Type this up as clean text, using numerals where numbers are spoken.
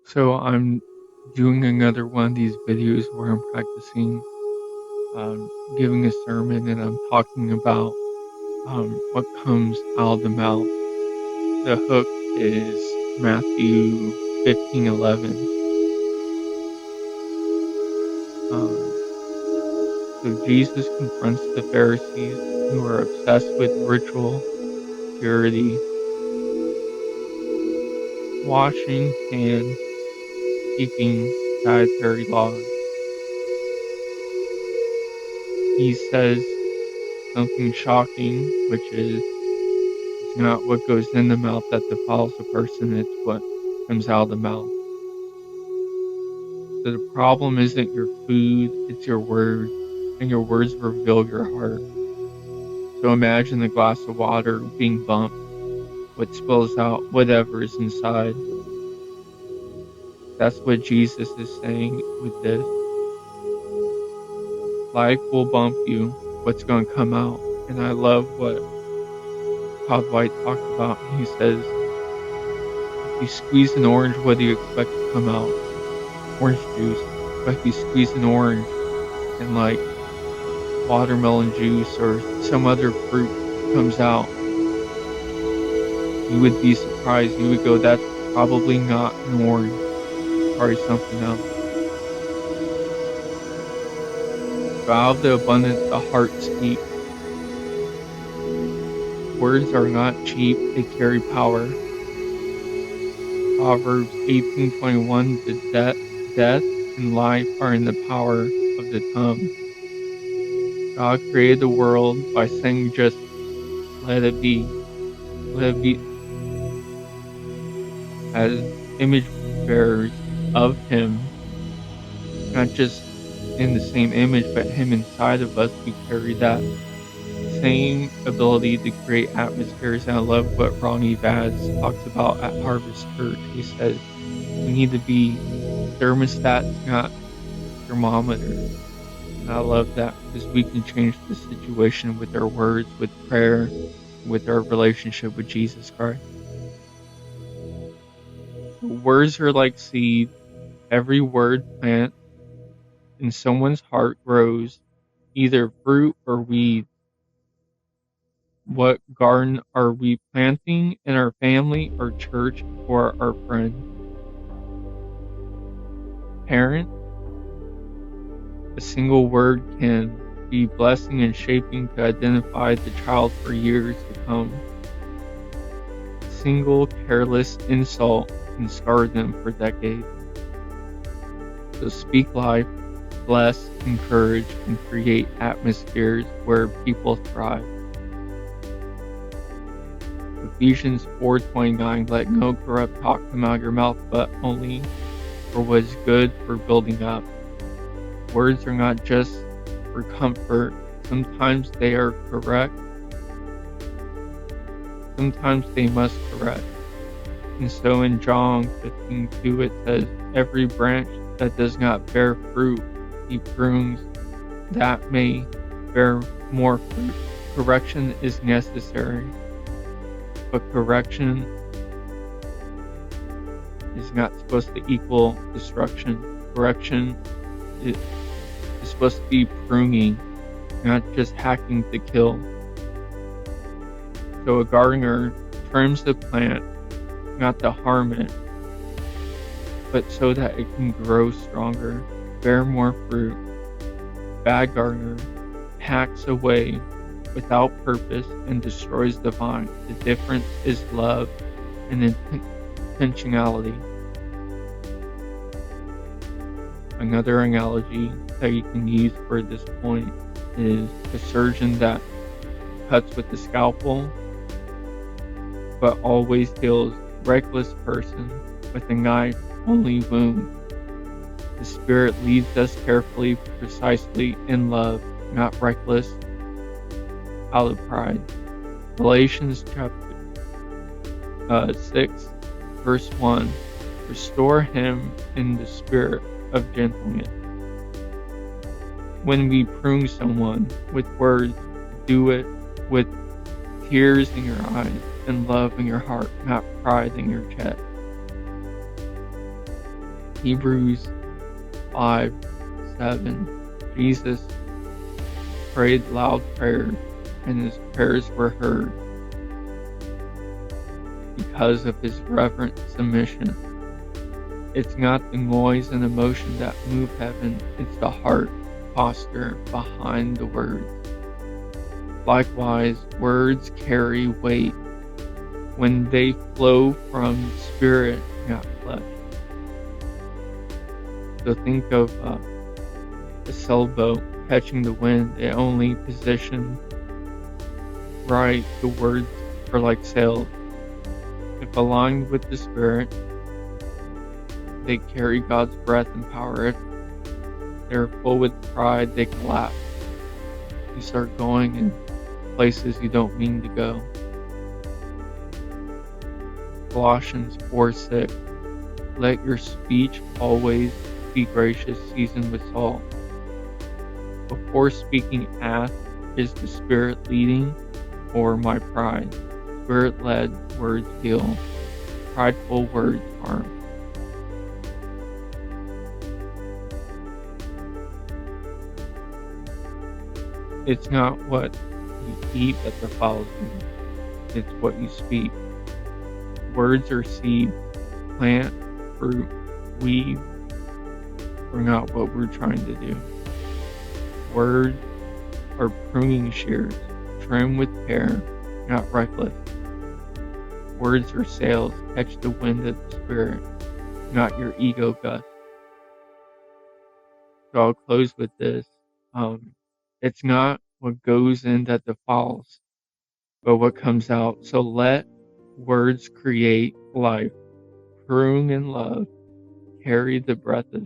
So I'm doing another one of these videos where I'm practicing giving a sermon and I'm talking about what comes out of the mouth. The hook is Matthew 15:11. Um, so Jesus confronts the Pharisees who are obsessed with ritual purity, washing hands, keeping dietary laws. He says something shocking, which is it's not what goes in the mouth that defiles a person, it's what comes out of the mouth. So the problem isn't your food, it's your words, and your words reveal your heart. So imagine a glass of water being bumped, what spills out, whatever is inside. That's what Jesus is saying with this. Life will bump you, what's going to come out. And I love what Todd White talked about. He says, if you squeeze an orange, what do you expect to come out? Orange juice. But if you squeeze an orange and like watermelon juice or some other fruit comes out, you would be surprised. You would go, that's probably not an orange. It's probably something else. So out of the abundance, the heart speaks. Words are not cheap, they carry power. Proverbs 18:21, death and life are in the power of the tongue. God created the world by saying just let it be. Let it be as image bearers of him, not just in the same image, but him inside of us. We carry that same ability to create atmospheres. And I love what Ronnie Vaz talks about at Harvest Church. He says we need to be thermostats, not thermometers. And I love that because we can change the situation with our words, with prayer, with our relationship with Jesus Christ. Words are like seed. Every word plant in someone's heart grows either fruit or weed. What garden are we planting in our family, our church, or our friends? Parent, a single word can be blessing and shaping to identify the child for years to come. A single careless insult can scar them for decades. So speak life, bless, encourage, and create atmospheres where people thrive. Ephesians 4:29, let no corrupt talk come out of your mouth, but only for what is good for building up. Words are not just for comfort. Sometimes they are correct. Sometimes they must correct. And so in John 15:2 it says, every branch that does not bear fruit, he prunes that may bear more fruit. Correction is necessary, but correction is not supposed to equal destruction. Correction is supposed to be pruning, not just hacking to kill. So a gardener trims the plant, not to harm it, but so that it can grow stronger, bear more fruit. Bad gardener hacks away without purpose and destroys the vine. The difference is love and intentionality. Another analogy that you can use for this point is a surgeon that cuts with the scalpel but always heals reckless person with a knife only wound. The Spirit leads us carefully, precisely in love, not reckless out of pride. Galatians chapter 6, verse 1. Restore him in the spirit of gentleness. When we prune someone with words, do it with tears in your eyes and love in your heart, not pride in your chest. Hebrews 5:7. Jesus prayed loud prayers, and his prayers were heard because of his reverent submission. It's not the noise and emotion that move heaven, it's the heart posture behind the words. Likewise, words carry weight when they flow from spirit, not flesh. So think of a sailboat catching the wind. It only positioned right, the words are like sails. If aligned with the spirit, they carry God's breath and power. If they're full with pride, they collapse. You start going in places you don't mean to go. Galatians 4:6. Let your speech always be gracious, seasoned with salt. Before speaking, ask, is the Spirit leading or my pride? Spirit-led words heal. Prideful words harm. It's not what you eat that defiles you. It's what you speak. Words are seeds. Plant, fruit, weed, bring out what we're trying to do. Words are pruning shears. Trim with care, not reckless. Words are sails. Catch the wind of the Spirit, not your ego gust. So I'll close with this. It's not what goes in that defiles, but what comes out. So let words create life. Prune in love. Carry the breath of